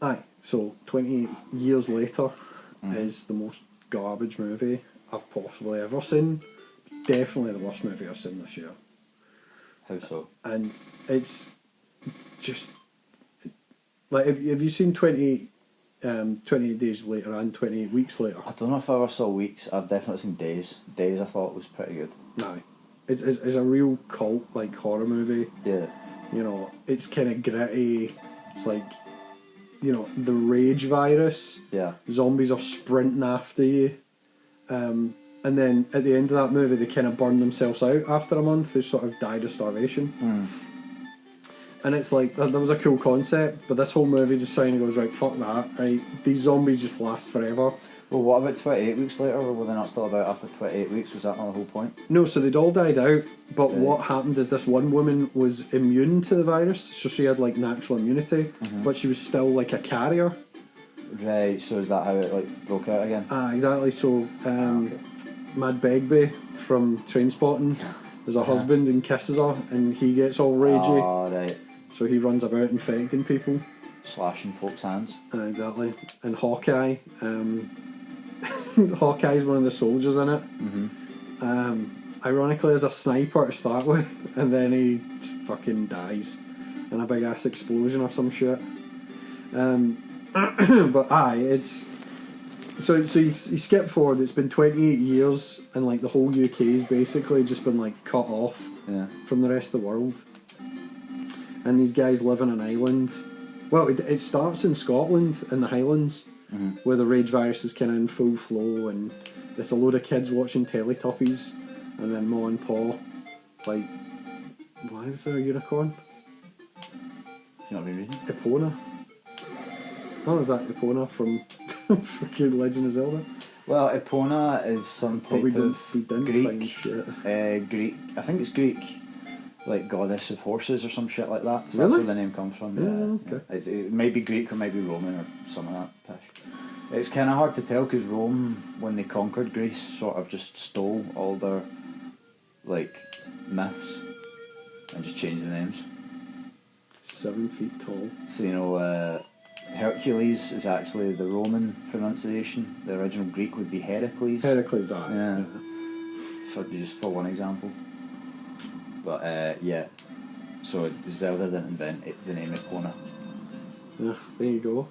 Aye, so 28 years later is the most garbage movie I've possibly ever seen. Definitely the worst movie I've seen this year. How so? And it's just... Like, have you seen 28 days later and 28 weeks later? I don't know if I ever saw weeks. I've definitely seen days. Days I thought was pretty good. No. It's a real cult, like, horror movie. Yeah. You know, it's kind of gritty. It's like, you know, the rage virus. Yeah. Zombies are sprinting after you. And then at the end of that movie, they kind of burn themselves out after a month. They sort of died of starvation. And it's like, that was a cool concept, but this whole movie just kind of goes, right, fuck that, right? These zombies just last forever. Well, what about 28 weeks later? Or were they not still about after 28 weeks? Was that not the whole point? No, so they'd all died out, but what happened is this one woman was immune to the virus, so she had, like, natural immunity, but she was still, like, a carrier. Right, so is that how it, like, broke out again? Exactly, so Mad Begbie from Trainspotting is a husband and kisses her, and he gets all ragey. Oh, right. So he runs about infecting people. Slashing folks' hands. Exactly. And Hawkeye, Hawkeye's one of the soldiers in it. Ironically, as a sniper to start with, and then he just fucking dies in a big ass explosion or some shit. But it's so you skip forward. It's been 28 years, and like the whole UK's basically just been like cut off from the rest of the world. And these guys live on an island. Well, it starts in Scotland, in the Highlands, where the rage virus is kind of in full flow, and there's a load of kids watching Teletubbies, and then Ma and Pa, like, why is there a unicorn? You not been reading? Epona. Oh, is that Epona from fucking Legend of Zelda? Well, Epona is some type of Greek. I think it's Greek. Like goddess of horses or some shit like that. So really? That's where the name comes from. Yeah, okay. Yeah. It may be Greek or maybe Roman or some of that pish. It's kind of hard to tell because Rome, when they conquered Greece, sort of just stole all their like myths and just changed the names. 7 feet tall. So you know, Hercules is actually the Roman pronunciation. The original Greek would be Heracles. Heracles, aye. Yeah. For one example. But yeah, so Zelda didn't invent the name Epona. Yeah, there you go.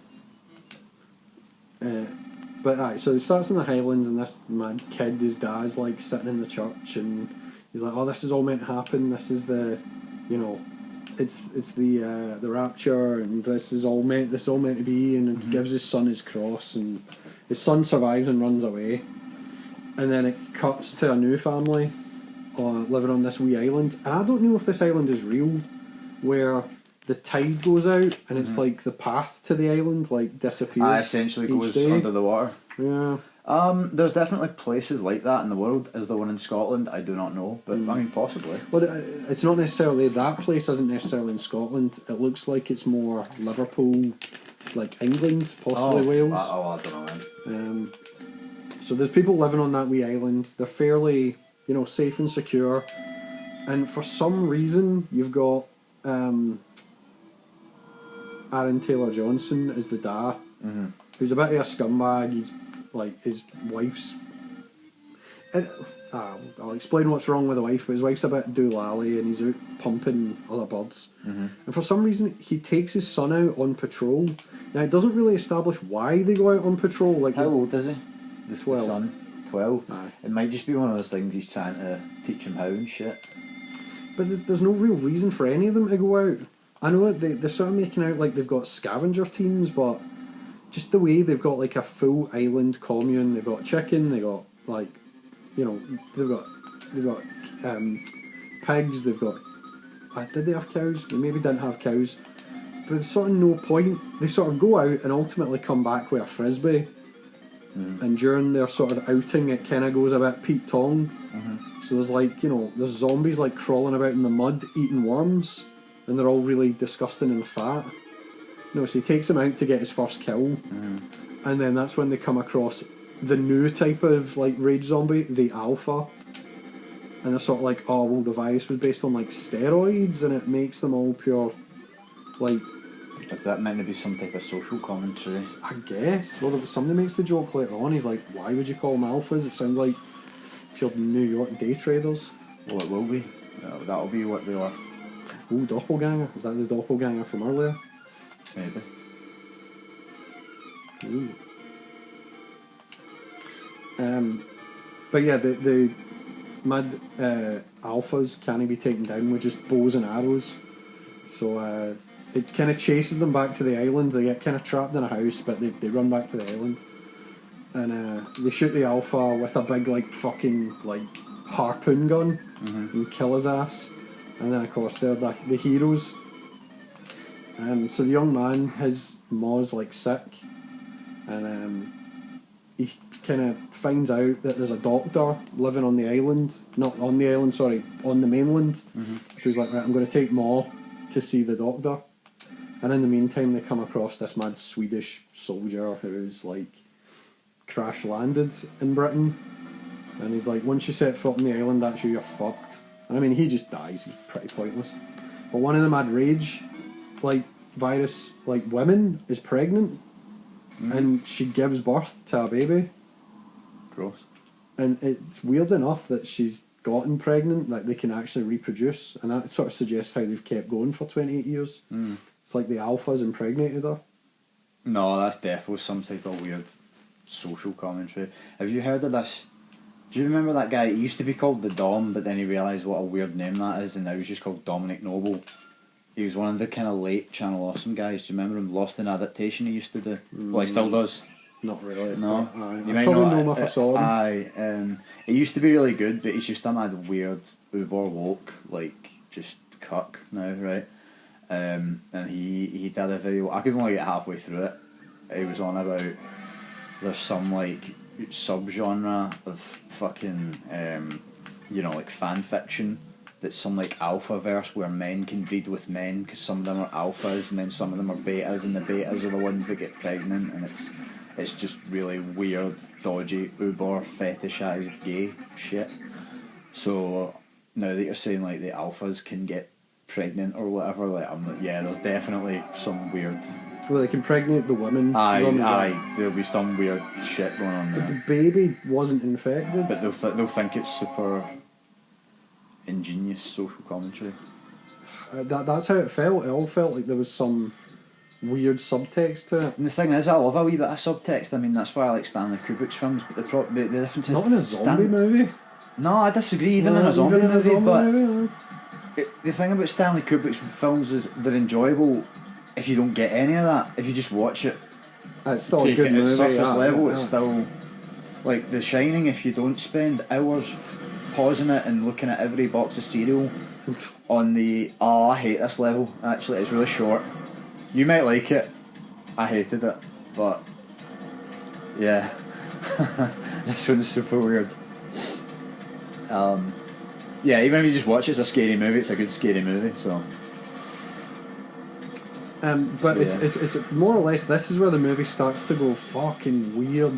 But aye, so it starts in the Highlands, and this mad kid, his dad's like sitting in the church, and he's like, "Oh, this is all meant to happen. This is the, you know, it's the rapture, and this is all meant to be." And he gives his son his cross, and his son survives and runs away. And then it cuts to a new family. Living on this wee island, and I don't know if this island is real, where the tide goes out and it's like the path to the island like disappears. Essentially goes under the water. Yeah. There's definitely places like that in the world. Is there one in Scotland? I do not know, but I mean possibly. Well, it's not necessarily that place. Isn't necessarily in Scotland. It looks like it's more Liverpool, like England, possibly Wales. I don't know. Then. So there's people living on that wee island. They're fairly, you know, safe and secure, and for some reason you've got Aaron Taylor-Johnson as the dad, who's a bit of a scumbag. He's like his wife's. I'll explain what's wrong with the wife, but his wife's a bit doolally, and he's out pumping other birds. And for some reason, he takes his son out on patrol. Now it doesn't really establish why they go out on patrol. Like, how old is he? The 12. Son? 12. Aye. It might just be one of those things he's trying to teach him how and shit. But there's no real reason for any of them to go out. I know that they're sort of making out like they've got scavenger teams, but just the way they've got like a full island commune. They've got chicken. They got like, you know, they've got pigs. They've got. Did they have cows? They maybe didn't have cows. But there's sort of no point. They sort of go out and ultimately come back with a frisbee. And during their sort of outing, it kind of goes a bit Pete Tong. So there's like, you know, there's zombies like crawling about in the mud eating worms, and they're all really disgusting and fat. No, so he takes them out to get his first kill, and then that's when they come across the new type of like rage zombie, the alpha. And they're sort of like, oh well, the virus was based on like steroids, and it makes them all pure like Is that meant to be some type of social commentary? I guess. Well, somebody makes the joke later on. He's like, "Why would you call them alphas? It sounds like pure New York day traders." Well, it will be. That'll be what they are. Oh, Doppelganger. Is that the Doppelganger from earlier? Maybe. Ooh. But yeah, the mad alphas can't be taken down with just bows and arrows. So it kind of chases them back to the island. They get kind of trapped in a house, but they run back to the island. And they shoot the alpha with a big, like, fucking, like, harpoon gun and kill his ass. And then, of course, they're the heroes. So the young man, his ma's, like, sick. And he kind of finds out that there's a doctor living on the island. Not on the island, sorry, on the mainland. So he's like, right, I'm going to take Ma to see the doctor. And in the meantime, they come across this mad Swedish soldier who's, like, crash landed in Britain. And he's like, once you set foot on the island, that's you, you're fucked. And I mean, he just dies. He's pretty pointless. But one of the mad rage, like, virus, like, women is pregnant. And she gives birth to a baby. Gross. And it's weird enough that she's gotten pregnant, that they can actually reproduce. And that sort of suggests how they've kept going for 28 years. It's like the alphas impregnated her. No, that's definitely some type of weird social commentary. Have you heard of this? Do you remember that guy? He used to be called the Dom, but then he realised what a weird name that is, and now he's just called Dominic Noble. He was one of the kind of late Channel Awesome guys. Do you remember him? Lost in Adaptation he used to do. Well, he still does. Not really. No. You might probably know him if I saw him. Aye. He used to be really good, but he's just a mad weird uber woke, like, just cuck now, right? And he did a video. I could only get halfway through it. He was on about there's some, like, subgenre of fucking like fan fiction that's some, like, alpha verse where men can breed with men because some of them are alphas and then some of them are betas, and the betas are the ones that get pregnant, and it's just really weird, dodgy, uber fetishized gay shit. So now that you're saying, like, the alphas can get pregnant or whatever, like, I'm like, yeah, there's definitely some weird. Well, they can pregnate the women. Aye, there'll be some weird shit going on there. But the baby wasn't infected. But they'll think it's super ingenious social commentary. That's how it felt. It all felt like there was some weird subtext to it. And the thing is, I love a wee bit of subtext. I mean, that's why I like Stanley Kubrick's films. But the difference is not in a zombie movie. No, I disagree. Even in a zombie movie. The thing about Stanley Kubrick's films is they're enjoyable if you don't get any of that. If you just watch it, it's still a good movie. Surface level, it's still like The Shining. If you don't spend hours pausing it and looking at every box of cereal on the I hate this level. Actually, it's really short. You might like it. I hated it, but yeah, this one's super weird. Yeah, even if you just watch it, it's a scary movie. It's a good scary movie. So. But it's more or less, this is where the movie starts to go fucking weird.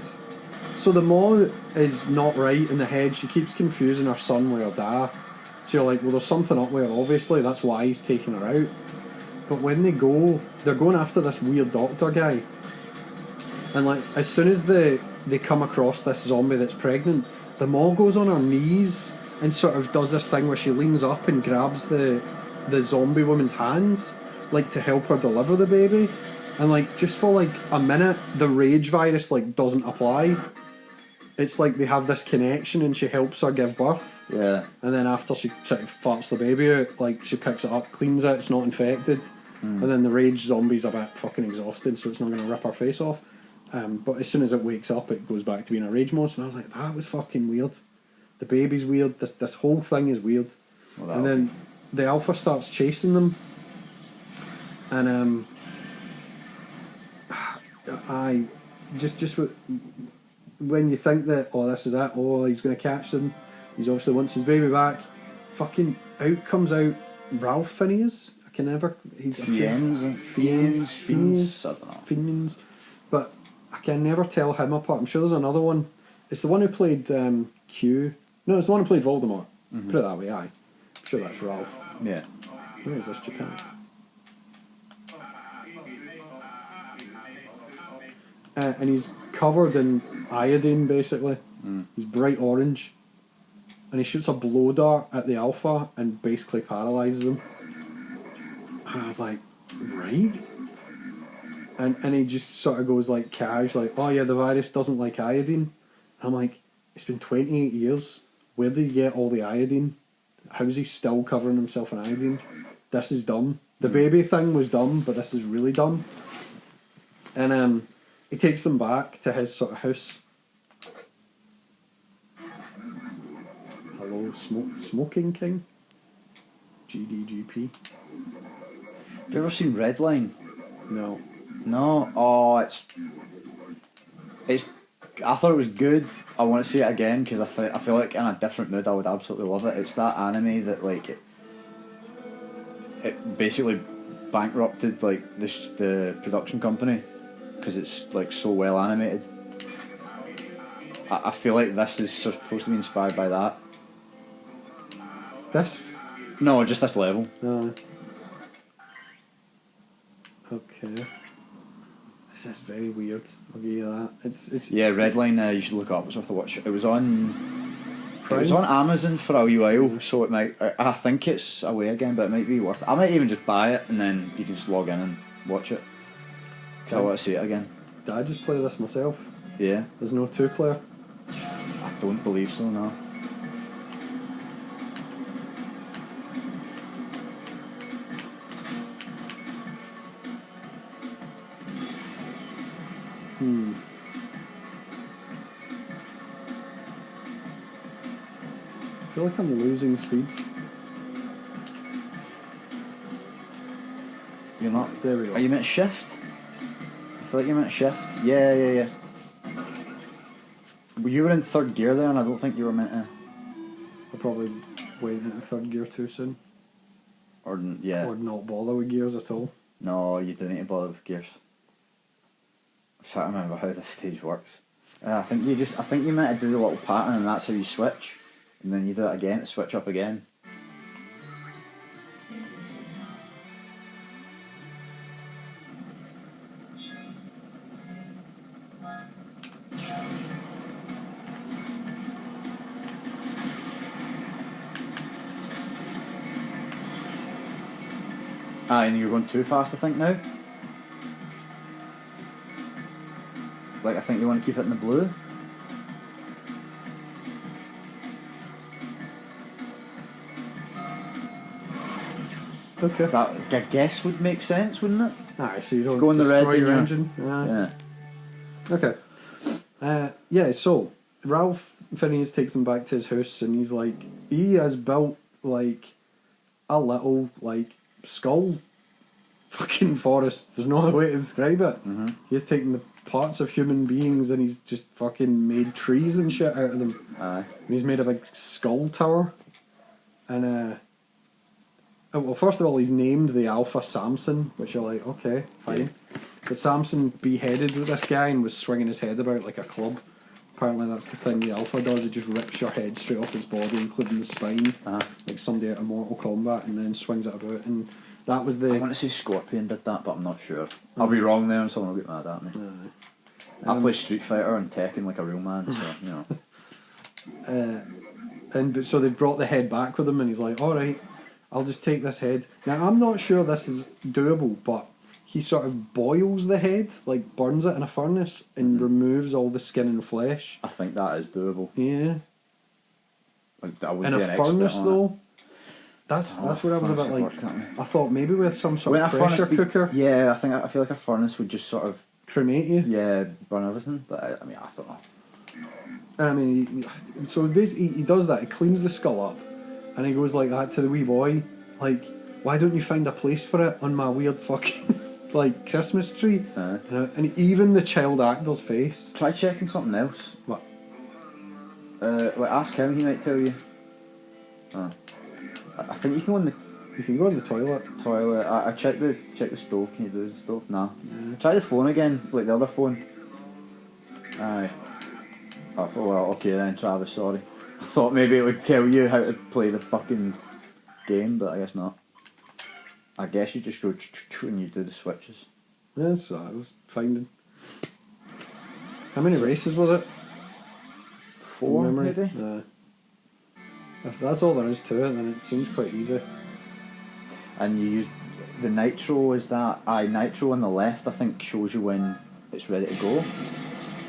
So the Ma is not right in the head. She keeps confusing her son with her dad. So you're like, well, there's something up with her, obviously. That's why he's taking her out. But when they're going after this weird doctor guy. And, like, as soon as they come across this zombie that's pregnant, the Ma goes on her knees and sort of does this thing where she leans up and grabs the zombie woman's hands, like, to help her deliver the baby. And, like, just for, like, a minute, the rage virus, like, doesn't apply. It's like they have this connection and she helps her give birth. Yeah. And then after she sort of farts the baby out, like, she picks it up, cleans it, it's not infected. And then the rage zombie's a bit fucking exhausted, so it's not going to rip her face off. But as soon as it wakes up, it goes back to being a rage monster. And I was like, that was fucking weird. The baby's weird. This whole thing is weird. Well, and then the alpha starts chasing them. And I just when you think that, oh, this is it, oh, he's going to catch them, he's obviously wants his baby back, fucking out comes out Ralph Fiennes. I can never, he's Fiennes, I don't know. Fiennes, but I can never tell him apart. I'm sure there's another one. It's the one who played Q. No, it's the one who played Voldemort. Put it that way, aye. I'm sure that's Ralph. Yeah. Where is this Japan? and he's covered in iodine, basically. He's bright orange. And he shoots a blow dart at the Alpha and basically paralyses him. And I was like, right? And he just sort of goes like cash, like, oh yeah, the virus doesn't like iodine. I'm like, it's been 28 years. Where did he get all the iodine? How's he still covering himself in iodine? This is dumb. The baby thing was dumb, but this is really dumb. And he takes them back to his sort of house. Hello, Smoking King? GDGP. Have you ever seen Redline? No. No? Oh, it's... I thought it was good. I want to see it again because I feel like in a different mood I would absolutely love it. It's that anime that like it basically bankrupted like the production company because it's like so well animated. I feel like this is supposed to be inspired by that. This? No, just this level. No. Okay. This is very weird. I'll give you that. It's Yeah, Redline. You should look it up. It's worth a watch. It was on. Prime? It was on Amazon for a wee while, so it might. I think it's away again, but it might be worth. I might even just buy it and then you can just log in and watch it. Cause I want to see it again. Did I just play this myself? Yeah. There's no 2-player. I don't believe so. No. I feel like I'm losing speed. You're not. There we go. Are you meant to shift? I feel like you're meant to shift. Yeah. Well, you were in third gear there, and I don't think you were meant to. I'll probably went into third gear too soon. Or yeah. Or not bother with gears at all. No, you do need to bother with gears. I'm trying to remember how this stage works. I think you meant to do the little pattern, and that's how you switch, and then you do it again to switch up again. And you're going too fast, I think, now. Like, I think you want to keep it in the blue. Okay. That, I guess, would make sense, wouldn't it? Aye, so you don't Go in the red, destroy then your you're- engine. Yeah. Okay. Yeah, so Ralph Fiennes takes him back to his house and he's like, he has built like a little like skull fucking forest. There's no other way to describe it. Mm-hmm. He's taken the parts of human beings and he's just fucking made trees and shit out of them. Aye. And he's made a big skull tower. And well, first of all, he's named the Alpha Samson, which you're like, okay, fine. But Samson beheaded this guy and was swinging his head about like a club. Apparently that's the thing the Alpha does, it just rips your head straight off his body, including the spine, like somebody out of Mortal Kombat, and then swings it about. And that was the... I want to say Scorpion did that, but I'm not sure. I'll be wrong there and someone will get mad at me. I play Street Fighter and Tekken like a real man, so, you know. But so they've brought the head back with him, and he's like, alright, I'll just take this head. Now, I'm not sure this is doable, but he sort of boils the head, like burns it in a furnace, and removes all the skin and flesh. I think that is doable. Yeah. Like, I would In be a an expert furnace, on though, it. that's where I was a bit Furnace like... would work, can't I thought maybe with some sort Wouldn't of a furnace pressure be- cooker, Yeah, I feel like a furnace would just sort of cremate you. yeah burn everything. But I mean, I don't know. And I mean, so basically he does that, he cleans the skull up, and he goes like that to the wee boy, like, why don't you find a place for it on my weird fucking, like, Christmas tree? And even the child actor's face. Try checking something else. What? Like ask him, he might tell you. I think you can go in the You can go in the toilet. toilet. I check the stove. Can you do the stove? Nah. Try the phone again, like the other phone. Aye. Oh well, okay then, Travis. Sorry. I thought maybe it would tell you how to play the fucking game, but I guess not. I guess you just go and you do the switches. Yeah, so I was finding. How many races was it? 4, From memory? maybe? If that's all there is to it, then it seems quite easy. And you use the nitro, is that? Nitro on the left, I think, shows you when it's ready to go.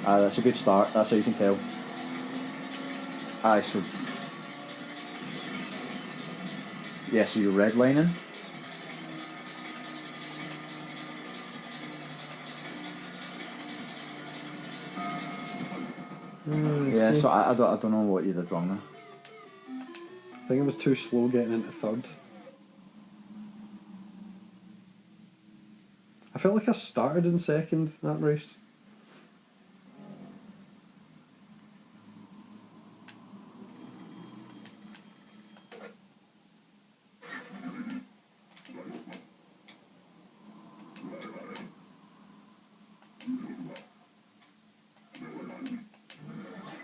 That's a good start, that's how you can tell. So... Yeah, so you're redlining. Yeah, so I don't know what you did wrong there. I think it was too slow getting into third. I felt like I started in second that race.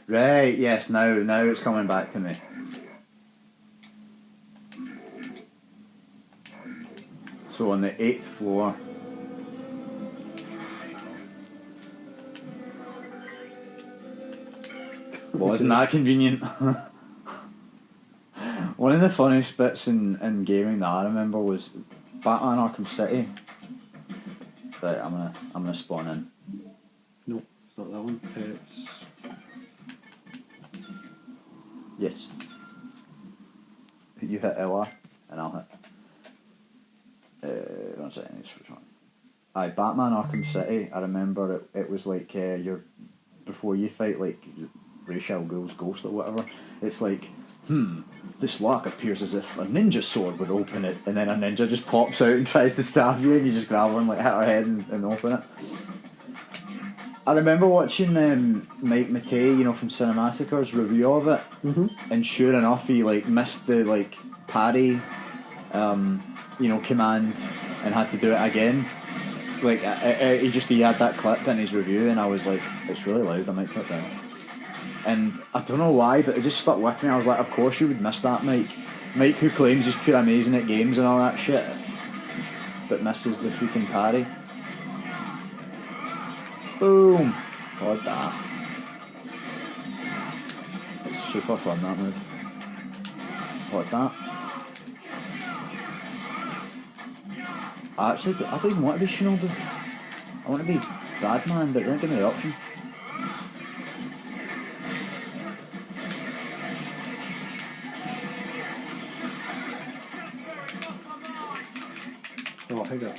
Right, yes, now it's coming back to me. So on the 8th floor. Wasn't that convenient? One of the funniest bits in gaming that I remember was Batman Arkham City. Right, I'm gonna spawn in. No, it's not that one. It's... Yes. You hit LR and I'll hit 1 second, which one? Batman Arkham City, I remember it was like before you fight like Ra's al Ghul's ghost or whatever, it's like, this lock appears as if a ninja sword would open it, and then a ninja just pops out and tries to stab you, and you just grab her and like hit her head and open it. I remember watching Mike Matei, from Cinemassacre's review of it, and sure enough, he like missed the like parry, command, and had to do it again. Like he had that clip in his review, and I was like, it's really loud. I might put it down. And I don't know why, but it just stuck with me. I was like, of course you would miss that, Mike. Mike, who claims he's pure amazing at games and all that shit, but misses the freaking parry. Boom! Like that. It's super fun, that move. Like that. I don't even want to be Shinobu. I want to be Badman, but they don't give me the option. Oh, I got.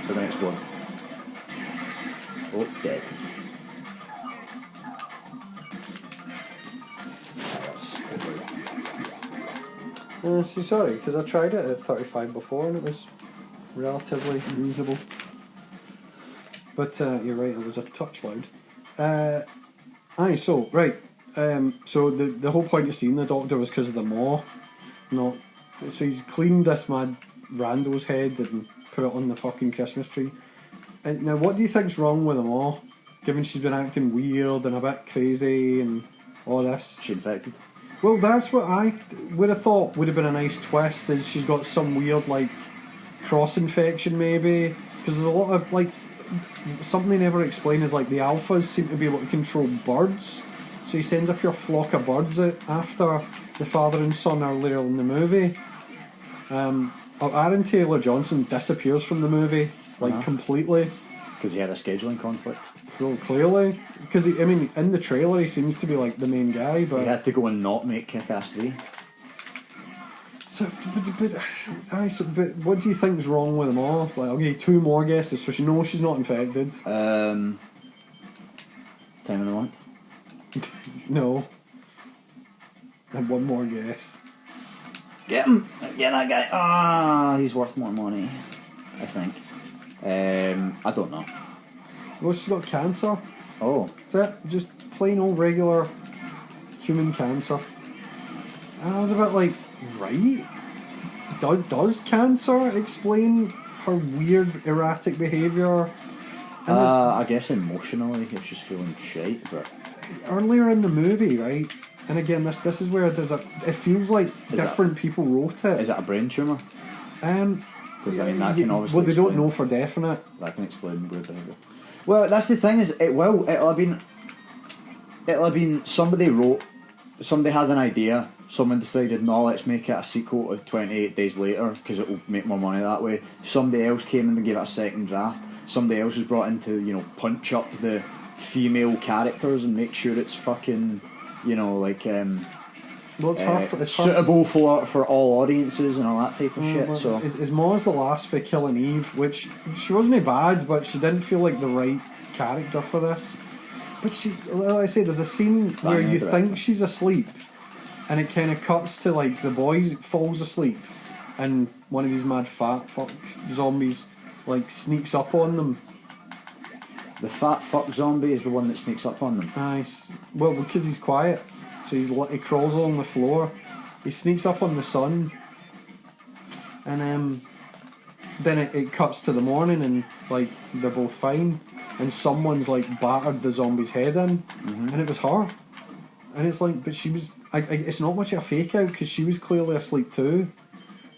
For the next one. Oh, dead. Sorry, because I tried it at 35 before and it was relatively reasonable. But you're right, it was a touch loud. So the whole point of seeing the doctor was because of the maw. So he's cleaned this mad rando's head and put it on the fucking Christmas tree. And now, what do you think's wrong with the maw? Given she's been acting weird and a bit crazy and all this. She infected. Well, that's what I would have thought would have been a nice twist, is she's got some weird, like, cross-infection, maybe. Because there's a lot of, like, something they never explain is, like, the alphas seem to be able to control birds. So he sends a pure flock of birds out after the father and son earlier in the movie. Aaron Taylor-Johnson disappears from the movie, like, completely. Because he had a scheduling conflict. Well, clearly. Because, in the trailer he seems to be, like, the main guy, but... He had to go and not make Kick-Ass 3. So, but what do you think's wrong with them all? Like, I'll give you 2 more guesses, so she knows she's not infected. Time of the month? No. And 1 more guess. Get him! Get that guy! Ah, he's worth more money, I think. I don't know. Well, she's got cancer. Oh. That's it. Just plain old regular human cancer. And I was a bit like, right? Does cancer explain her weird, erratic behaviour? I guess emotionally, if she's feeling shite, but... Earlier in the movie, right? And again, this is where it feels like different people wrote it. Is it a brain tumour? Because I mean, that can obviously. Well, they don't explain- know for definite. That can explain weird behaviour. Well, that's the thing, is it'll have been somebody had an idea, someone decided, no, let's make it a sequel to 28 Days Later because it will make more money that way. Somebody else came in and gave it a second draft. Somebody else was brought in to, punch up the female characters and make sure it's fucking, Well, it's suitable for all audiences and all that type of shit. Well, So is Ma's the last for killing Eve, which she wasn't bad, but she didn't feel like the right character for this. But she, like I say, there's a scene where you think she's asleep, and it kind of cuts to like the boy falls asleep, and one of these mad fat fuck zombies like sneaks up on them. the fat fuck zombie is the one that sneaks up on them. Nice. Well, because he's quiet, so he crawls along the floor. He sneaks up on the son, and then it cuts to the morning, and like they're both fine, and someone's like battered the zombie's head in, and it was her. And it's like, but she was. It's not much of a fake out because she was clearly asleep too,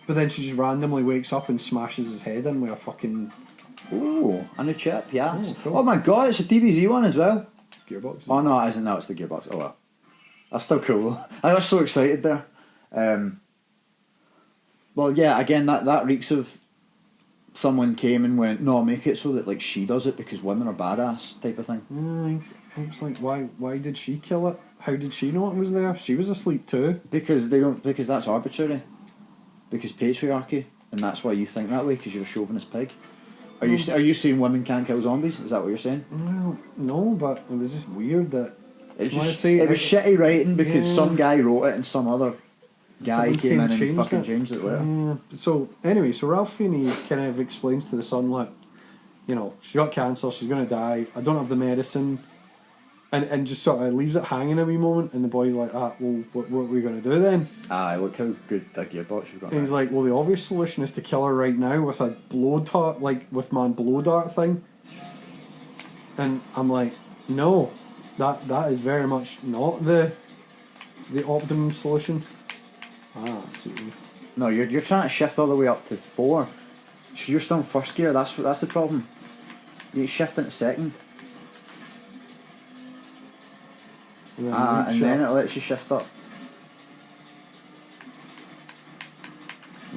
but then she just randomly wakes up and smashes his head in with a fucking Oh, and a chip, yeah. Oh, cool. Oh my god, it's a DBZ one as well. gearbox. Oh no, it isn't. No, it's the gearbox. Oh well, that's still cool. I was so excited there. Well, yeah. Again, that reeks of someone came and went, no, make it so that like she does it because women are badass type of thing. I was like, why did she kill it? How did she know it was there? She was asleep too. Because they don't. Because that's arbitrary. Because patriarchy, and that's why you think that way. Because you're a chauvinist pig. Are you saying women can't kill zombies? Is that what you're saying? Well, no, but it was just weird that It was shitty writing because some guy wrote it and some other guy came in and fucking changed it later. Yeah. So anyway, Ralph Fiennes kind of explains to the son, like, she's got cancer, she's gonna die. I don't have the medicine, and just sort of leaves it hanging a wee moment. And the boy's like, well, what are we gonna do then? Look how good that gearbox you've got. And he's like, well, the obvious solution is to kill her right now with a blow dart, blow dart thing. And I'm like, no, that is very much not the optimum solution. See. No, you're trying to shift all the way up to 4. So you're still in first gear. That's the problem. You shift into second. And then it lets you shift up.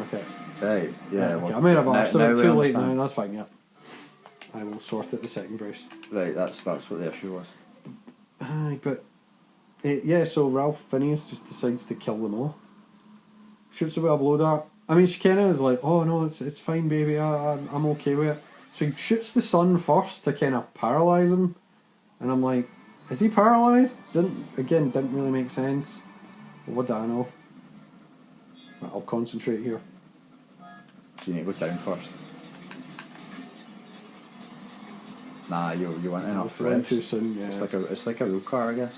Okay. Right, yeah. Okay. Well, I mean, I've now we too late understand. now. That's fine. Yeah. I will sort it the second, Bruce. Right, that's what the issue was. But so Ralph Fiennes just decides to kill them all. Shoots away a blow dart. I mean, she kind of is like, oh no, it's fine, baby. I'm okay with it. So he shoots the son first to kind of paralyze him, and I'm like, is he paralysed? Didn't really make sense. Well, what do I know? I'll concentrate here. So you need to go down first. Nah, you went in off the went revs. too soon. Yeah. It's like a real car, I guess.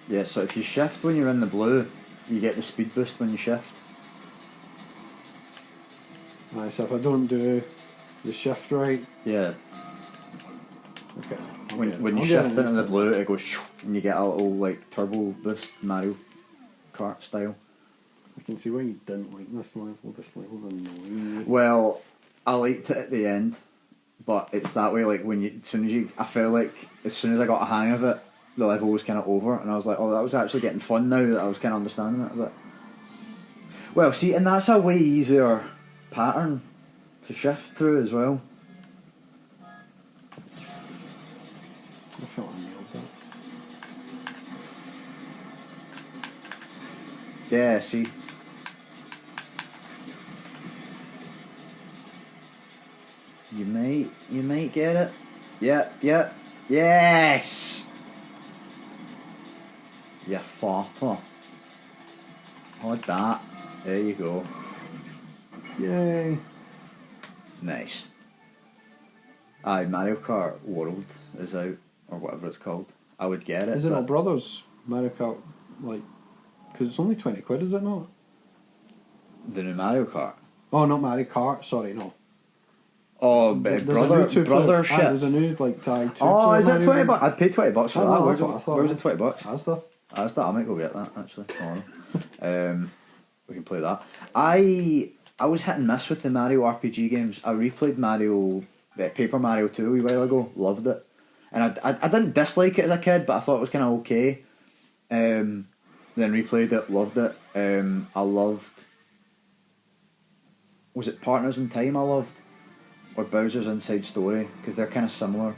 Yeah, so if you shift when you're in the blue, you get the speed boost when you shift. Right, so if I don't do the shift right, Yeah. okay. When you shift into the blue, it goes shoo, and you get a little like turbo boost, Mario Kart style. I can see why you didn't like this level. This level's annoying. Well, I liked it at the end, but it's that way. Like I felt like as soon as I got a hang of it, the level was kind of over, and I was like, oh, that was actually getting fun now that I was kind of understanding it a bit. Well, see, and that's a way easier pattern to shift through as well. I felt I nailed that. Yeah, see. You might get it. Yep, yes! You farter. Like that. There you go. Yay! Nice. Aye, Mario Kart World is out, or whatever it's called. I would get it. Is it not Brothers? Mario Kart, because it's only 20 quid, is it not? The new Mario Kart? Oh, not Mario Kart, sorry, no. Oh, There's a new Brothership. there's a new like tag. Oh, is it $20? I'd pay $20 for that. That's what I thought. Where was it? $20? Hazre. Hazre. I might go get that actually tomorrow. We can play that. I was hit and miss with the Mario RPG games. I replayed Paper Mario 2 a wee while ago. Loved it, and I didn't dislike it as a kid, but I thought it was kind of okay. Then replayed it, loved it. I loved. Was it Partners in Time? I loved, or Bowser's Inside Story, because they're kind of similar.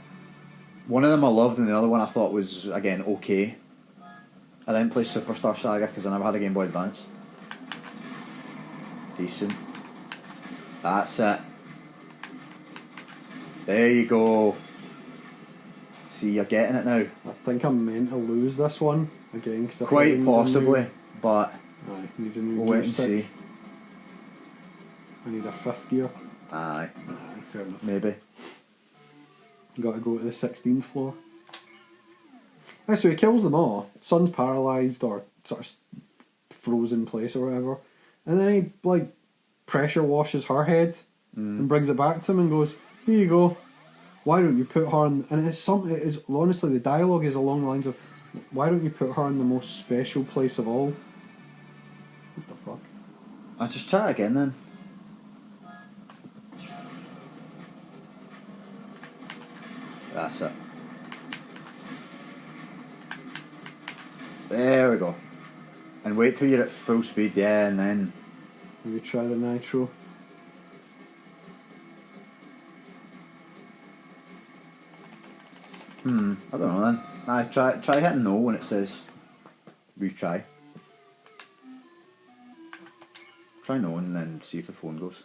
One of them I loved, and the other one I thought was again okay. I didn't play Superstar Saga because I never had a Game Boy Advance. Decent. That's it. There you go. See, you're getting it now. I think I'm meant to lose this one again. Cause Quite possibly, but we'll wait and see. I need a 5th gear. Aye. Fair enough. Maybe. Got to go to the 16th floor. So he kills them all. Son's paralysed or sort of frozen in place or whatever. And then he like pressure washes her head and brings it back to him and goes, "Here you go. Why don't you put her in?" And it's something. It is honestly the dialogue is along the lines of, "Why don't you put her in the most special place of all?" What the fuck? I'll just try it again then. That's it. There we go. And wait till you're at full speed, yeah, and then... Maybe try the nitro. I don't know then. Try hitting no when it says retry. Try no and then see if the phone goes.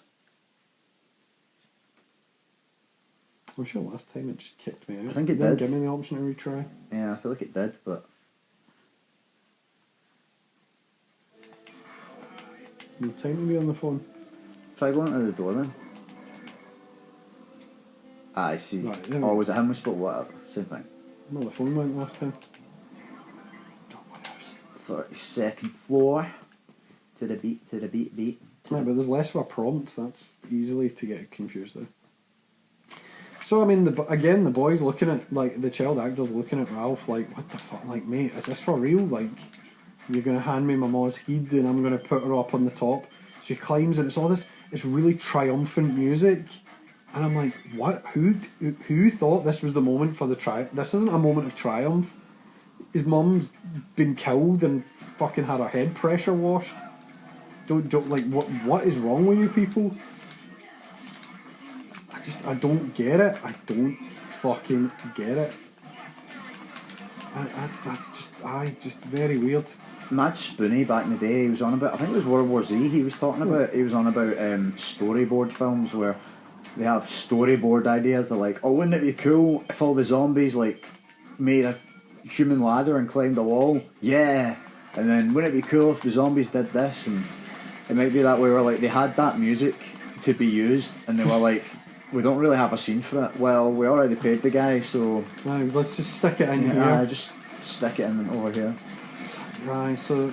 I'm sure last time it just kicked me out. I think it didn't did. Give me the option to retry. Yeah, I feel like it did, but... No time to be on the phone. Try going to the door then. Ah, I see. Right, there we or go. was it him we spoke? Whatever. Same thing. No, the phone went last time. 32nd floor. To the beat. Right, but there's less of a prompt. That's easily to get confused there. So I mean, the boy's looking at, like, the child actor's looking at Ralph like, what the fuck, like, mate, is this for real? Like, you're gonna hand me my ma's heed and I'm gonna put her up on the top. So he climbs and it's all this really triumphant music, and I'm like, what? Who thought this was the moment for the This isn't a moment of triumph. His mum's been killed and fucking had her head pressure washed. Don't like, what is wrong with you people? I don't get it. I don't fucking get it. That's just very weird. Mad Spoony back in the day, he was on about, I think it was World War Z he was talking about. He was on about storyboard films where they have storyboard ideas. They're like, oh, wouldn't it be cool if all the zombies like made a human ladder and climbed a wall? Yeah. And then wouldn't it be cool if the zombies did this? And it might be that way where like they had that music to be used and they were like, we don't really have a scene for it. Well, we already paid the guy, so... Right, let's just stick it in here. Yeah, just stick it in over here. Right, so...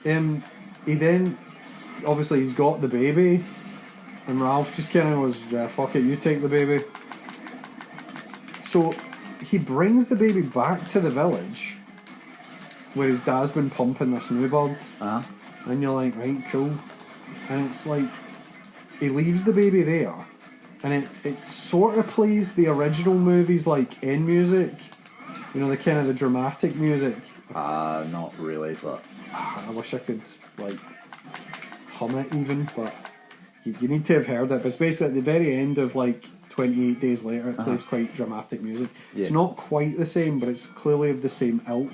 he then... Obviously, he's got the baby, and Ralph just kind of was, fuck it, you take the baby. So, he brings the baby back to the village, where his dad's been pumping this new bird. And you're like, right, cool. And it's like, he leaves the baby there, and it sort of plays the original movies like end music, you know, the kind of the dramatic music. Not really, but I wish I could like hum it even, but you need to have heard it. But it's basically at the very end of like 28 Days Later, it plays quite dramatic music. Yeah. It's not quite the same, but it's clearly of the same ilk.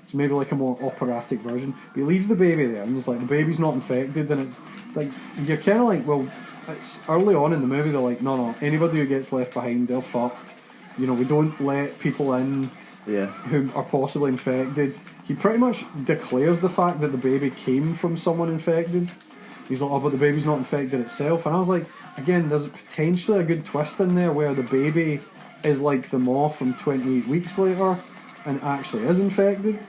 It's maybe like a more operatic version. But he leaves the baby there, and it's like the baby's not infected, and it's like you're kind of like, well, it's early on in the movie they're like, no, anybody who gets left behind, they're fucked. You know, we don't let people in who are possibly infected. He pretty much declares the fact that the baby came from someone infected. He's like, oh, but the baby's not infected itself. And I was like, again, there's potentially a good twist in there where the baby is like the moth from 28 Weeks Later and actually is infected.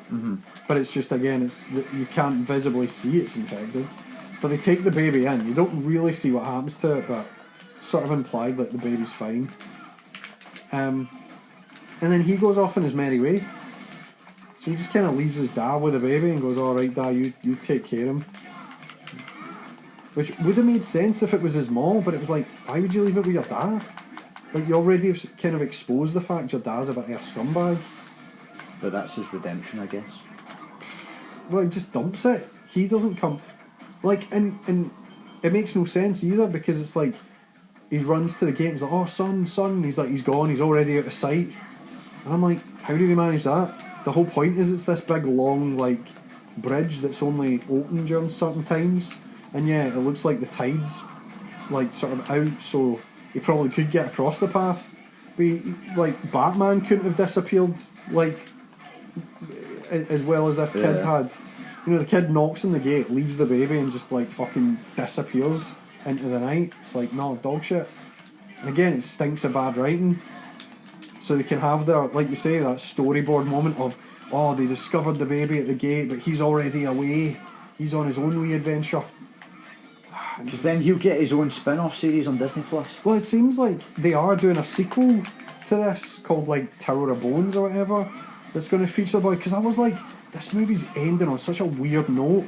But it's just, again, you can't visibly see it's infected. But they take the baby in. You don't really see what happens to it, but sort of implied that the baby's fine. And then he goes off on his merry way. So he just kind of leaves his dad with the baby and goes, alright dad, you take care of him. Which would have made sense if it was his mom, but it was like, why would you leave it with your dad? Like, you already have kind of exposed the fact your dad's a bit of a scumbag. But that's his redemption, I guess. Well, he just dumps it. He doesn't come... Like, and it makes no sense either, because it's like, he runs to the gate and he's like, oh, son, and he's like, he's gone, he's already out of sight. And I'm like, how did he manage that? The whole point is it's this big, long, like, bridge that's only open during certain times. And yeah, it looks like the tide's, like, sort of out, so he probably could get across the path. But, like, Batman couldn't have disappeared, like, as well as this kid had. You know, the kid knocks on the gate, leaves the baby, and just, like, fucking disappears into the night. It's like, no, dog shit. And again, it stinks of bad writing. So they can have their, like you say, that storyboard moment of, oh, they discovered the baby at the gate, but he's already away. He's on his own wee adventure. Because then he'll get his own spin-off series on Disney Plus. Well, it seems like they are doing a sequel to this called, like, Tower of Bones or whatever, that's going to feature the boy. Because I was like, this movie's ending on such a weird note.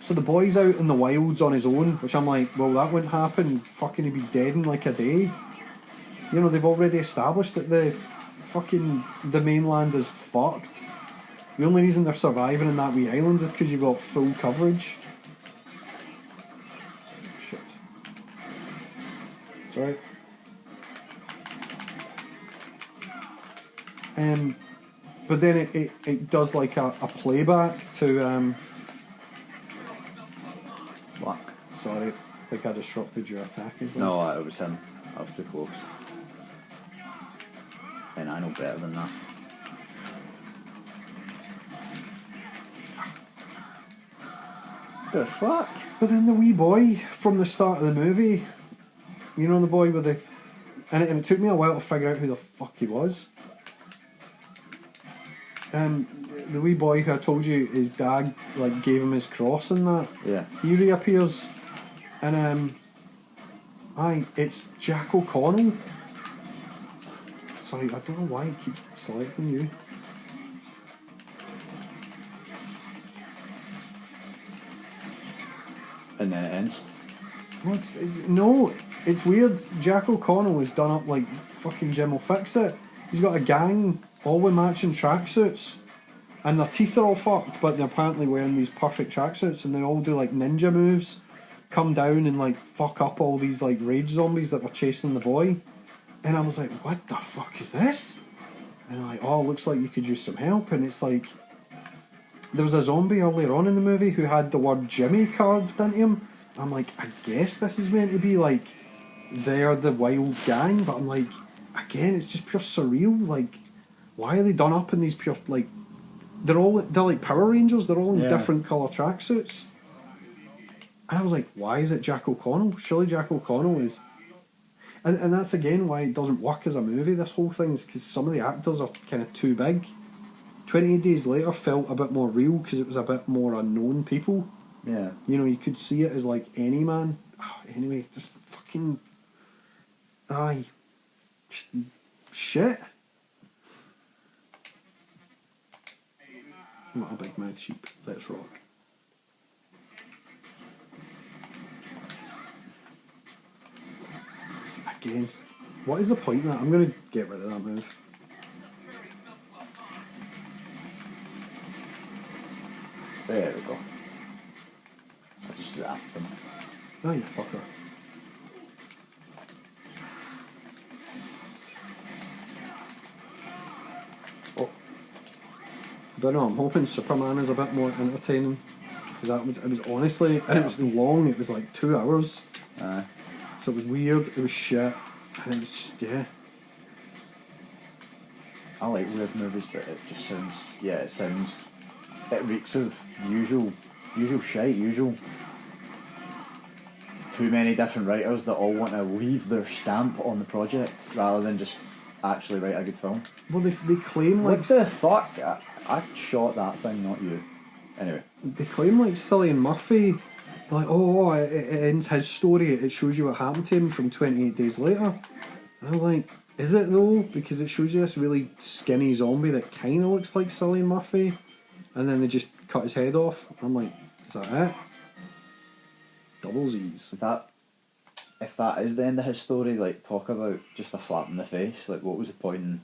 So the boy's out in the wilds on his own, which I'm like, well, that wouldn't happen. Fucking, he'd be dead in like a day. You know, they've already established that the mainland is fucked. The only reason they're surviving in that wee island is because you've got full coverage. Shit. It's alright. But then it does like a playback to Fuck. Sorry, I think I disrupted your attack. No, it was him. I was too close. And I know better than that. The fuck? But then the wee boy from the start of the movie, you know, the boy with the... And it took me a while to figure out who the fuck he was. The wee boy who I told you his dad like gave him his cross and that. Yeah. He reappears, and it's Jack O'Connell. Sorry, I don't know why he keeps selecting you. And then it ends. No, it's weird. Jack O'Connell was done up like fucking Jim will fix it. He's got a gang, all with matching tracksuits. And their teeth are all fucked, but they're apparently wearing these perfect tracksuits, and they all do like ninja moves, come down and like fuck up all these like rage zombies that were chasing the boy. And I was like, what the fuck is this? And I'm like, oh, looks like you could use some help. And it's like, there was a zombie earlier on in the movie who had the word Jimmy carved into him. I'm like, I guess this is meant to be like, they're the wild gang, but I'm like, again, it's just pure surreal. Like, why are they done up in these pure, like, they're like Power Rangers, they're all in different colour tracksuits. And I was like, why is it Jack O'Connell? Surely Jack O'Connell is... And that's again why it doesn't work as a movie, this whole thing, is because some of the actors are kind of too big. 28 Days Later felt a bit more real because it was a bit more unknown people. Yeah. You know, you could see it as like any man. Oh, anyway, just fucking... Aye. Shit. Not a big mouth sheep. Let's rock. Again, what is the point of that? I'm going to get rid of that move. There we go. I just zapped them. Oh, you fucker. Oh. But no, I'm hoping Superman is a bit more entertaining. Because it was honestly, and it was long, it was like 2 hours. So it was weird, it was shit, and it was just, yeah. I like weird movies, but it just sounds, it reeks of usual shite, too many different writers that all want to leave their stamp on the project rather than just actually write a good film. Well, they claim like... What the fuck? I shot that thing, not you. Anyway. They claim like Cillian Murphy like, oh, it ends his story, it shows you what happened to him from 28 days later. And I was like, is it though? Because it shows you this really skinny zombie that kind of looks like Cillian Murphy, and then they just cut his head off. I'm like, is that it? Double Z's. If that is the end of his story, like, talk about just a slap in the face. Like, what was the point in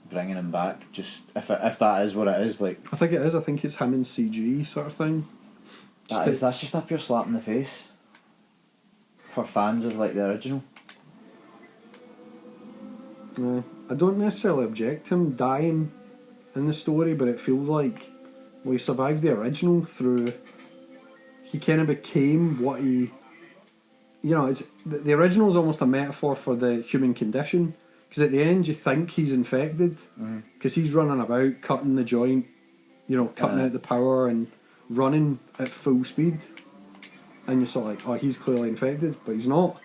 bringing him back? Just if that is what it is, like, I think it is. I think it's him in CG sort of thing. that's just a pure slap in the face for fans of, like, the original. I don't necessarily object to him dying in the story, but it feels like, well, he survived the original through. He kind of became what he. You know, it's the original is almost a metaphor for the human condition, because at the end you think he's infected, because he's running about cutting the joint, you know, cutting out the power and running at full speed, and you're sort of like, oh, he's clearly infected, but he's not.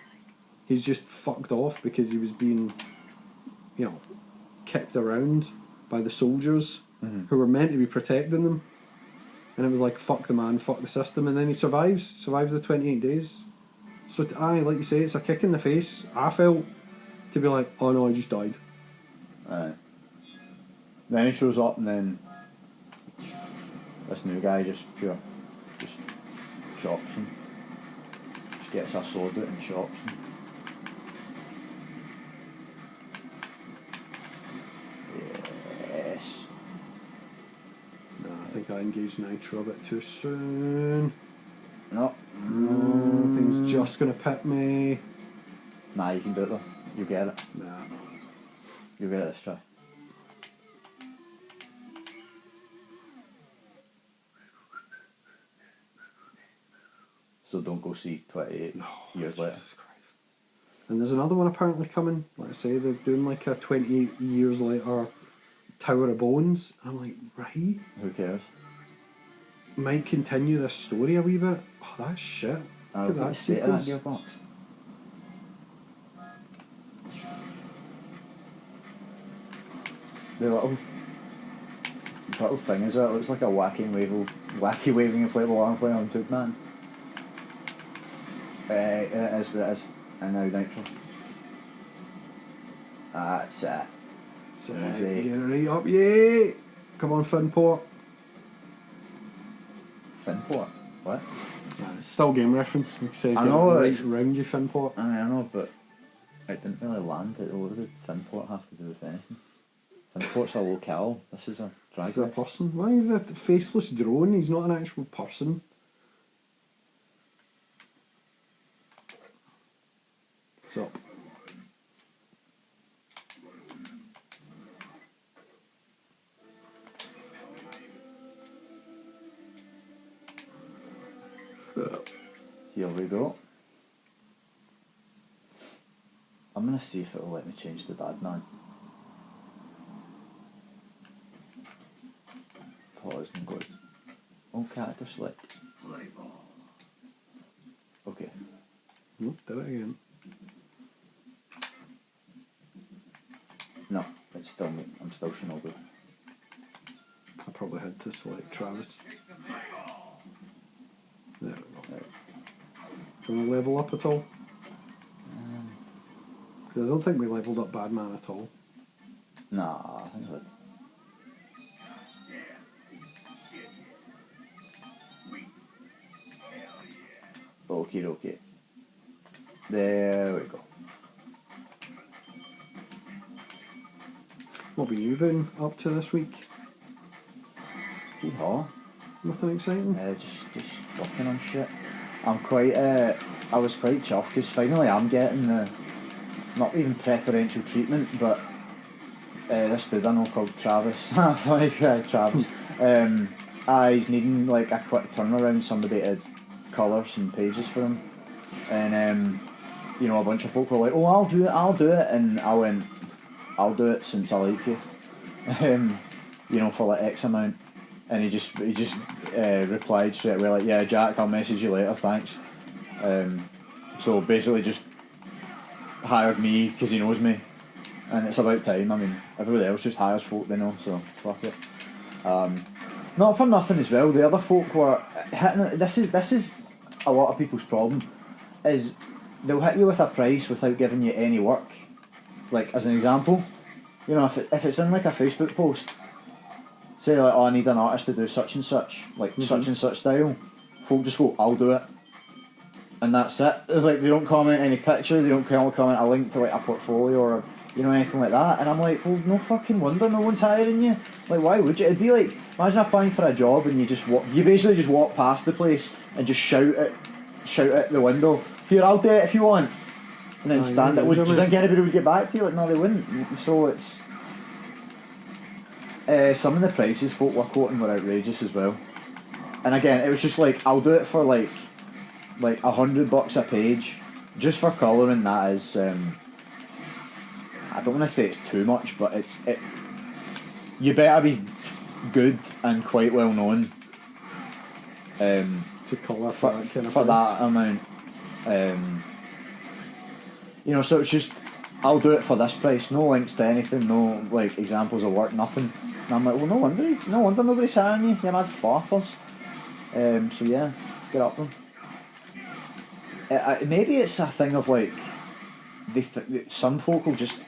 He's just fucked off because he was being, you know, kicked around by the soldiers who were meant to be protecting them, and it was like, fuck the man, fuck the system, and then he survives the 28 days. So, like you say, it's a kick in the face. I felt to be like, oh no, I just died. Then he shows up, and then this new guy just chops him. Just gets a sword out and chops him. Yes. No, I think I engaged Nitro a bit too soon. No. Thing's just gonna pit me. Nah, you can do it though. You get it. Nah. You get it this try. So don't go see 28 years later. Jesus Christ. And there's another one apparently coming. Like I say, they're doing like a 28 years later Tower of Bones. I'm like, right? Who cares? Might continue this story a wee bit. Oh, that's shit. Look at that sequence. Gearbox. The little thing as well, it looks like a wacky waving inflatable arm flame on Tube Man. It is. And now Nitro. That's it. Easy. Get right up, yeah! Come on, Finport. Finport? What? It's still game reference. You say I know, right round you, Finport. I know, but it didn't really land. What did Finport have to do with anything? Finport's a locale. This is a drag Is that a person? Why is that a faceless drone? He's not an actual person. What's up? Here we go. I'm gonna see if it'll let me change the Badman. Pause and go. Oh, character select. Okay. Nope, do it again. No, it's still me. I'm still Shinobu. I probably had to select Travis. There we go. Right. Do you want to level up at all? Because I don't think we levelled up Badman at all. Nah, I think I did. Okie dokie. There we go. What have you been up to this week? Hee-haw. Nothing exciting? Just working on shit. I'm quite, I was quite chuffed because finally I'm getting the, not even preferential treatment, but this dude I know called Travis, funny guy, Travis, he's needing like a quick turnaround, somebody to colour some pages for him, and you know, a bunch of folk were like, oh, I'll do it, and I went, I'll do it since I like you, you know, for like X amount. And he just replied straight away like, yeah, Jack, I'll message you later, thanks. So basically just hired me because he knows me, and it's about time. I mean, everybody else just hires folk they know, so fuck it. Not for nothing as well. The other folk were hitting. This is a lot of people's problem, is they'll hit you with a price without giving you any work. Like, as an example, you know, if it's in like a Facebook post, say like, oh, I need an artist to do such and such, like such and such style, folk just go, I'll do it. And that's it. Like, they don't comment any picture, they don't comment a link to like a portfolio or, you know, anything like that. And I'm like, well, no fucking wonder no one's hiring you. Like, why would you? It'd be like, imagine applying for a job and you basically just walk past the place and just shout at the window, here, I'll do it if you want. And then stand it. Do you think anybody would get back to you? Like, no, they wouldn't. So it's... some of the prices folk were quoting were outrageous as well. And again, it was just like, I'll do it for like $100 a page, just for colouring. That is, I don't want to say it's too much, but you better be good and quite well known to colour for that kind of for that amount. You know, so it's just, I'll do it for this price, no links to anything, no like examples of work, nothing. And I'm like, well, no wonder nobody's hiring you, you mad farters. So yeah, get up them. Maybe it's a thing of like, some folk will just,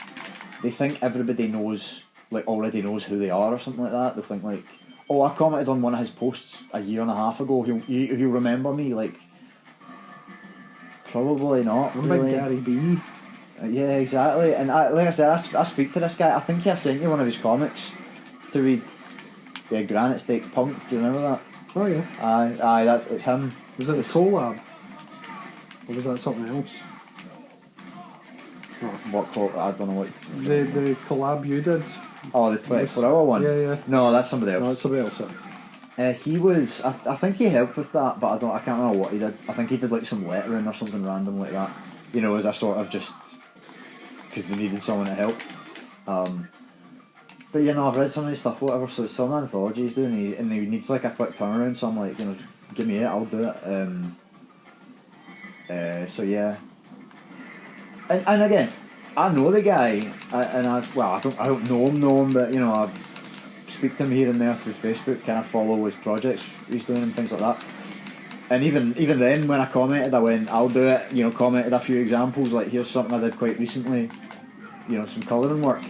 they think everybody knows, like already knows who they are or something like that. They'll think like, oh, I commented on one of his posts a year and a half ago, he'll remember me. Like, probably not. What really. about Gary B? Yeah, exactly. And like I said, I speak to this guy. I think I sent you one of his comics to read. Yeah, Granite Stake Punk. Do you remember that? Oh yeah. Aye, it's him. Was it the collab? Or was that something else? What collab? I don't know what. The collab you did. Oh, the 24-hour one? Yeah. No, that's somebody else. No, it's somebody else. He was, I think he helped with that, but I can't remember what he did. I think he did like some lettering or something random like that. You know, as a sort of just, because they needed someone to help. But you know, I've read some of his stuff, whatever, so it's some anthology he's doing, and he needs like a quick turnaround, so I'm like, you know, give me it, I'll do it. So yeah. And again, I know the guy, I don't know him, but you know, I speak to him here and there through Facebook, kind of follow his projects he's doing and things like that. And even then, when I commented, I went, I'll do it, you know, commented a few examples, like here's something I did quite recently, you know, some colouring work.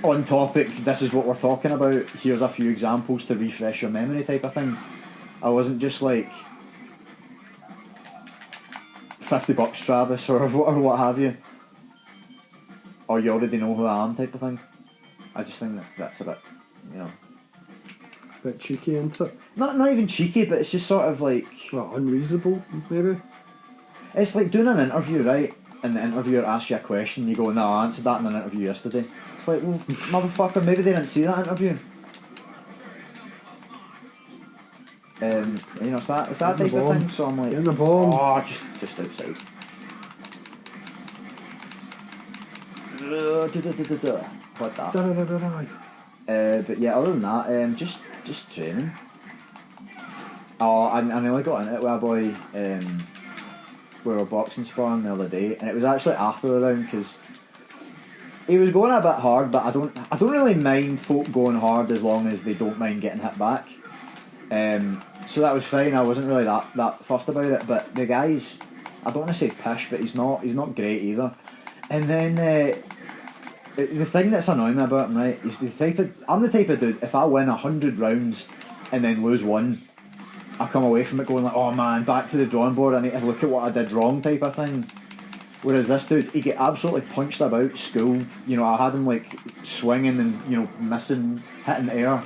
On topic, this is what we're talking about, here's a few examples to refresh your memory type of thing. I wasn't just like, $50 Travis or what have you, or you already know who I am type of thing. I just think that's a bit, you know, a bit cheeky, isn't it? Not even cheeky, but it's just sort of like, well, unreasonable maybe. It's like doing an interview, right? And the interviewer asks you a question, you go, no, I answered that in an interview yesterday. It's like, well, motherfucker, maybe they didn't see that interview. You know, it's that type of thing. So I'm like, get in the bomb. Oh, just outside. What that? But yeah, other than that, just training. Oh, I nearly got in it with a boy. We were boxing sparring the other day, and it was actually after the round because he was going a bit hard. But I don't really mind folk going hard as long as they don't mind getting hit back. So that was fine. I wasn't really that fussed about it. But the guy's, I don't want to say pish, but he's not great either. And then the thing that's annoying me about him, right, is I'm the type of dude, if I win 100 rounds and then lose one, I come away from it going like, oh man, back to the drawing board, I need to look at what I did wrong type of thing. Whereas this dude, he get absolutely punched about, schooled. You know, I had him like swinging and, you know, missing, hitting air.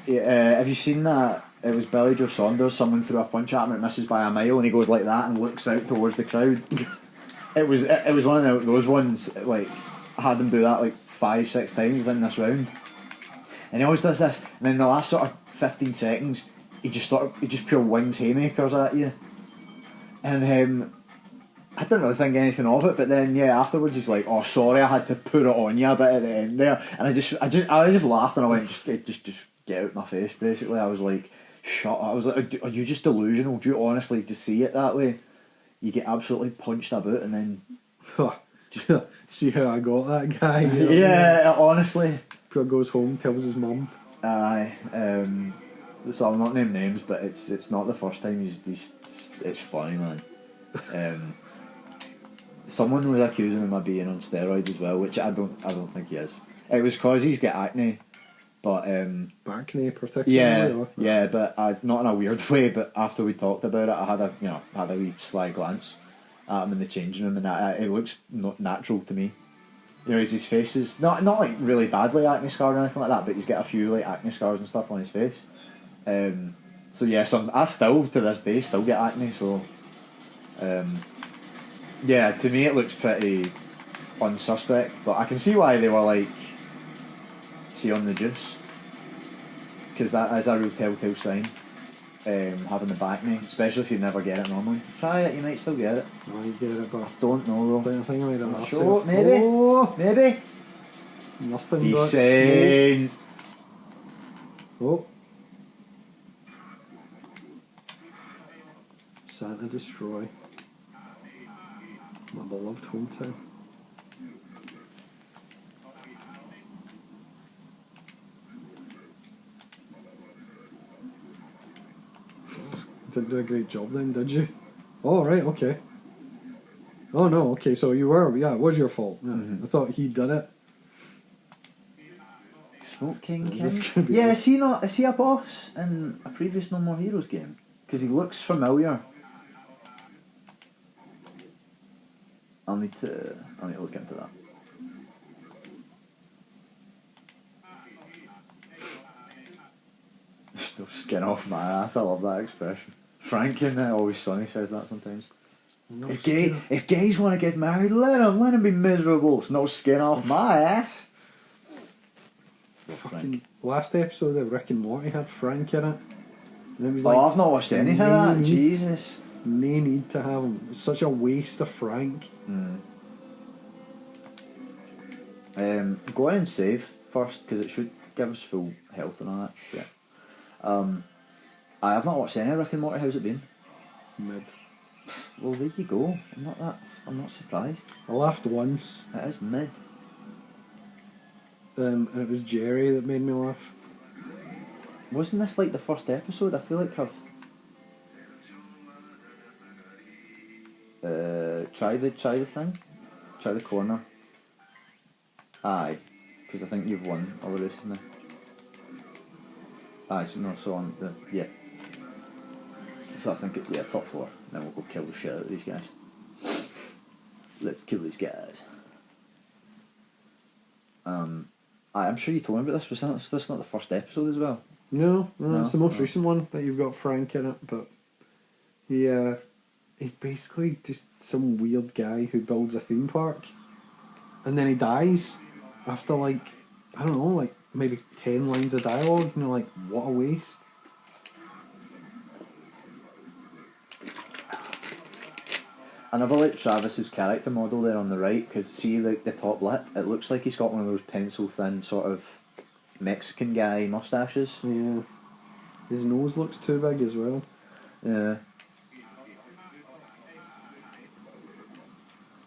Have you seen that? It was Billy Joe Saunders, someone threw a punch at him, it misses by a mile, and he goes like that and looks out towards the crowd. It was one of those ones, like, I had him do that like 5-6 times in this round. And he always does this, and then the last sort of 15 seconds, he just pure wings haymakers at you. And I didn't really think anything of it, but then yeah, afterwards he's like, oh sorry, I had to put it on you a bit at the end there. And I just laughed and I went, just get out of my face basically. I was like, shut up. I was like, are you just delusional? Do you honestly just see it that way? You get absolutely punched about and then just see how I got that guy. You know yeah, honestly. Poor goes home, tells his mum. Aye. So I'm not naming names, but it's not the first time he's it's funny, man. Someone was accusing him of being on steroids as well, which I don't think he is. It was cause he's got acne, but acne particularly. yeah, but not in a weird way. But after we talked about it, I had a wee sly glance at him in the changing room, and it looks not natural to me. You know, his face is not like really badly acne scarred or anything like that, but he's got a few like acne scars and stuff on his face. So yeah, I still to this day still get acne. So yeah, to me it looks pretty unsuspect, but I can see why they were like, see on the juice, because that is a real telltale sign. Having the acne, especially if you never get it normally. Try it, you might still get it. No, you get it, but Don't know though. I think I made a massive. Sure, maybe. Nothing He's but saying. Oh. Santa destroy. My beloved hometown. Didn't do a great job then, did you? Oh, right, okay. Oh no, okay, so you were, yeah, it was your fault. Yeah. I thought he did it. Smoke King. Yeah, is he a boss in a previous No More Heroes game? Because he looks familiar. I'll need to look into that. Still skin off my ass, I love that expression. Frank in Always Sunny says that sometimes. No If gays want to get married, let them be miserable. It's no skin off my ass. Fucking last episode of Rick and Morty had Frank in it. And it was I've not watched any of that. Jesus. No need to have him. It's such a waste of Frank. Go in and save first, because it should give us full health and all that shit. I have not watched any Rick and Morty. How's it been? Mid. Well, there you go. I'm not surprised. I laughed once. It is mid. And it was Jerry that made me laugh. Wasn't this like the first episode? I feel like I've try the thing, try the corner. Aye, because I think you've won all the races now. Aye, so on the So I think it's top floor. Then we'll go kill the shit out of these guys. Let's kill these guys. I'm sure you told me about this. Was this not the first episode as well? No, it's the most recent one that you've got Frank in it. But he's basically just some weird guy who builds a theme park, and then he dies after like I don't know, like maybe 10 lines of dialogue. And you're like, what a waste. And I like Travis's character model there on the right, because see the top lip, it looks like he's got one of those pencil thin sort of Mexican guy mustaches. Yeah. His nose looks too big as well. Yeah.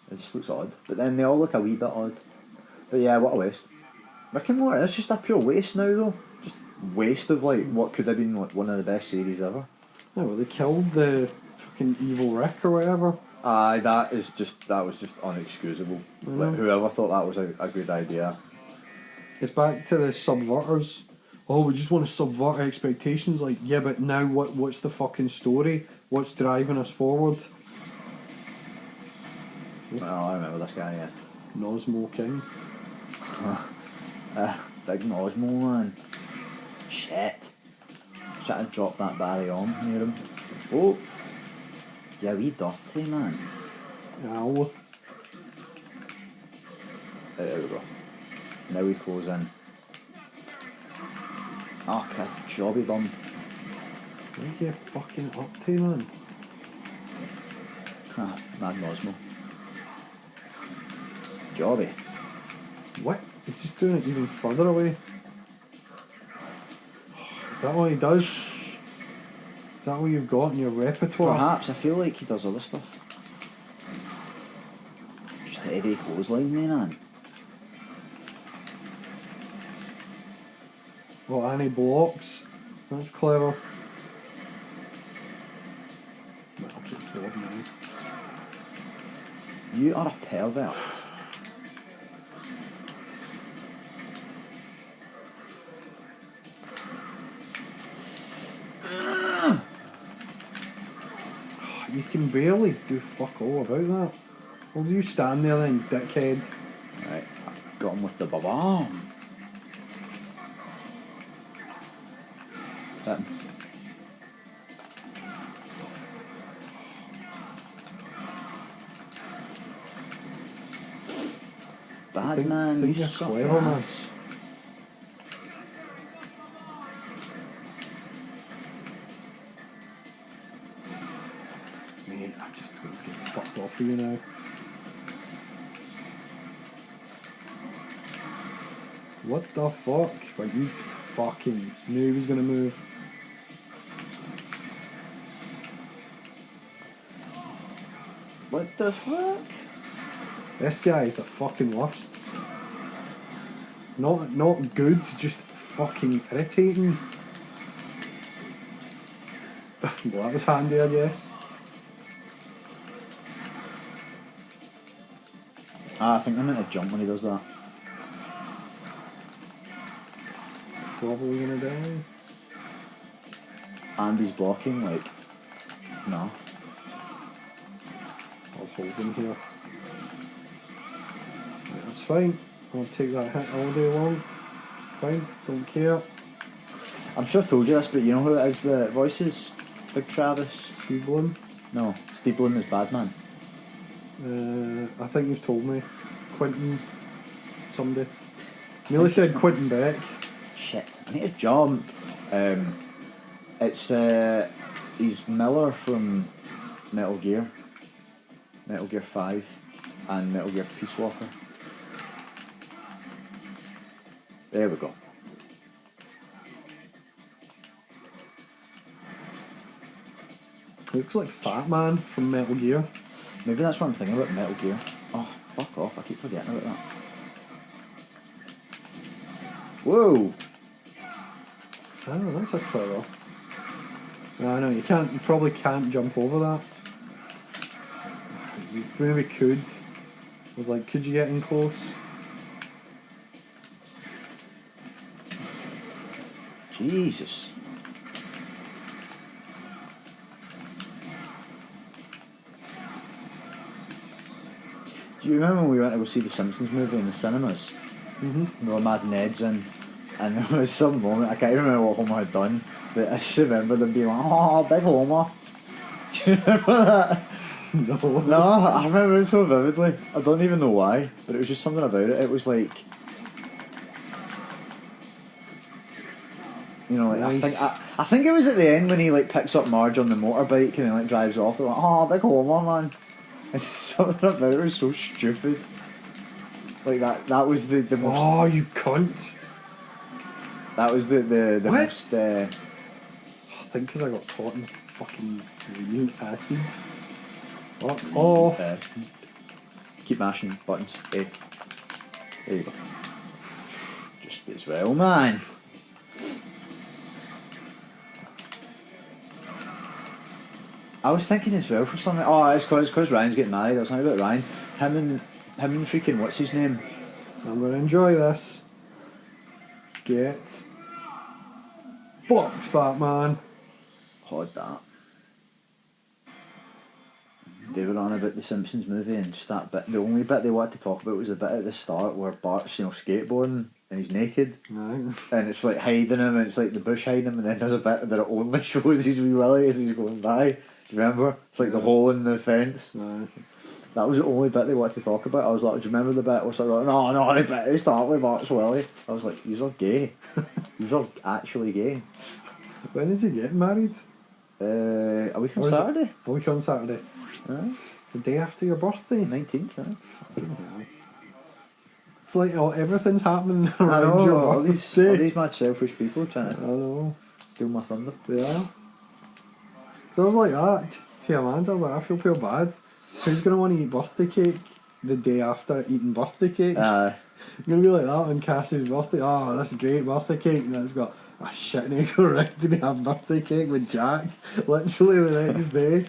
It just looks odd. But then they all look a wee bit odd. But yeah, what a waste. Rick and Morty, it's just a pure waste now though. Just waste of like what could have been like one of the best series ever. Oh, well, they killed the fucking evil Rick or whatever. Aye, that was just unexcusable. Like, whoever thought that was a good idea. It's back to the subverters. Oh, we just want to subvert expectations. Like, yeah, but now what's the fucking story? What's driving us forward? Well, I remember this guy, yeah. Nosmo King. Big Nosmo, man. Shit. Trying to drop that Barry on near him. Oh! Yeah, wee dirty, man. Ow. There we go. Now we close in. Oh, okay. Jobby bum. What are you fucking up to, man? Mad Nosmo. Jobby. What? He's just doing it even further away. Is that what he does? Is that what you've got in your repertoire? Perhaps. I feel like he does other stuff. Just heavy clothesline, man. Well, and he blocks. That's clever. I'll keep bored now. You are a pervert. You can barely do fuck all about that. Well, do you stand there then, dickhead? Right, got him with the baba. Hit him. Badman, think you you're suck clever, man. ass. Mate, I just don't get fucked off of you now. What the fuck? Like, you fucking knew he was gonna move. What the fuck? This guy is the fucking worst. Not good, just fucking irritating. Well, that was handy, I guess. I think I'm meant to jump when he does that. Probably gonna die. And he's blocking, like, no. I'll hold him here. Yeah, that's fine. I'll take that hit all day long. Fine, don't care. I'm sure I've told you this, but you know who it is that voices Big Travis? Steve Bloom. No, Steve Bloom is Badman. I think you've told me. Quentin. Somebody. Nearly said Quentin Beck. Shit, I need to jump. He's Miller from Metal Gear 5 and Metal Gear Peace Walker. There we go. Looks like Fat Man from Metal Gear. Maybe that's what I'm thinking about, Metal Gear. Oh, fuck off, I keep forgetting about that. Whoa! Oh, that's a clever. No, you probably can't jump over that. You maybe could. I was like, could you get in close? Jesus. Do you remember when we went to go see the Simpsons movie in the cinemas? Mm-hmm. We were mad Neds in, and there was some moment, I can't remember what Homer had done, but I just remember them being like, oh, big Homer. Do you remember that? No, I remember it so vividly. I don't even know why, but it was just something about it. It was like, you know, like, nice. I think it was at the end when he like picks up Marge on the motorbike and he like drives off. They're like, oh, big Homer, man. It's just something about it was so stupid. Like that was the most. Oh, you cunt! That was the What? most. I think because I got caught in fucking real acid. Fuck off! Keep mashing buttons. Hey. There you go. Just as well, man. I was thinking as well for something. Oh, it's because Ryan's getting married. I was thinking about Ryan. Him and freaking what's his name? I'm gonna enjoy this. Get fucked, fat man. Hod that. They were on about the Simpsons movie and just that bit. The only bit they wanted to talk about was the bit at the start where Bart's, skateboarding and he's naked. Right. And it's like hiding him and it's like the bush hiding him and then there's a bit that it only shows his wee willy as he's going by. Do you remember? It's like the hole in the fence. Right. That was the only bit they wanted to talk about. I was like, do you remember the bit where it's like, no, the bit they start with Bart's willy? I was like, you're gay. You're actually gay. When is he getting married? A week on Saturday. A week on Saturday. The day after your birthday. 19th, It's like everything's happening I around know, your all birthday. these mad selfish people trying to I know. steal my thunder. Yeah. So I was like that to Amanda, but I feel bad. Who's going to want to eat birthday cake the day after eating birthday cake? gonna be like that on Cassie's birthday. Oh, that's a great birthday cake, and then it's got a shit and go around and have birthday cake with Jack. Literally the next day.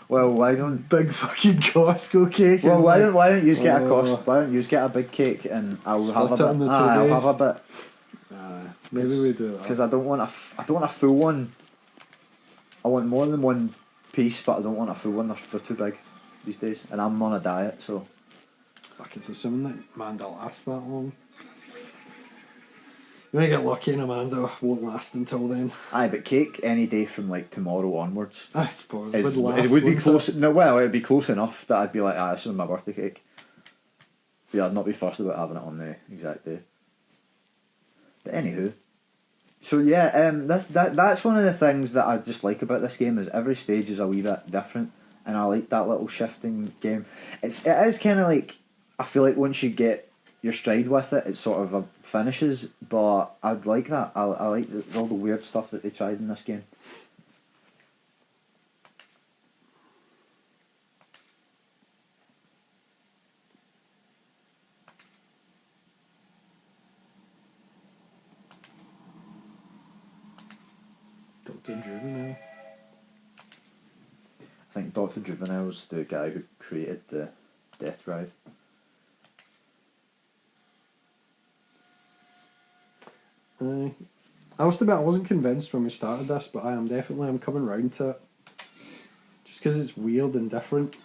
Well, why don't Big fucking Costco cake. Well, why like, don't you get why don't you get a big cake and I'll have a bit. in the 2 I'll days. have a bit. Maybe we do that. Because I don't want a full one. I want more than one piece, but I don't want a full one. They're too big these days, and I'm on a diet, so. Fuck, it's assuming that Amanda lasts that long. You might get lucky and Amanda won't last until then. Aye, but cake any day from like tomorrow onwards. I suppose It last, would be wouldn't close. it? No, well, it'd be close enough that I'd be like, this is my birthday cake. Yeah, I'd not be fussed about having it on the exact day. But anywho, so yeah, that's one of the things that I just like about this game is every stage is a wee bit different, and I like that little shifting game. It is kind of like, I feel like once you get your stride with it, it sort of finishes. But I'd like that. I like all the weird stuff that they tried in this game. Dr. Juvenile. I think Dr. Juvenile's the guy who created the Death Drive. I must admit I wasn't convinced when we started this, but I'm coming round to it. Just because it's weird and different.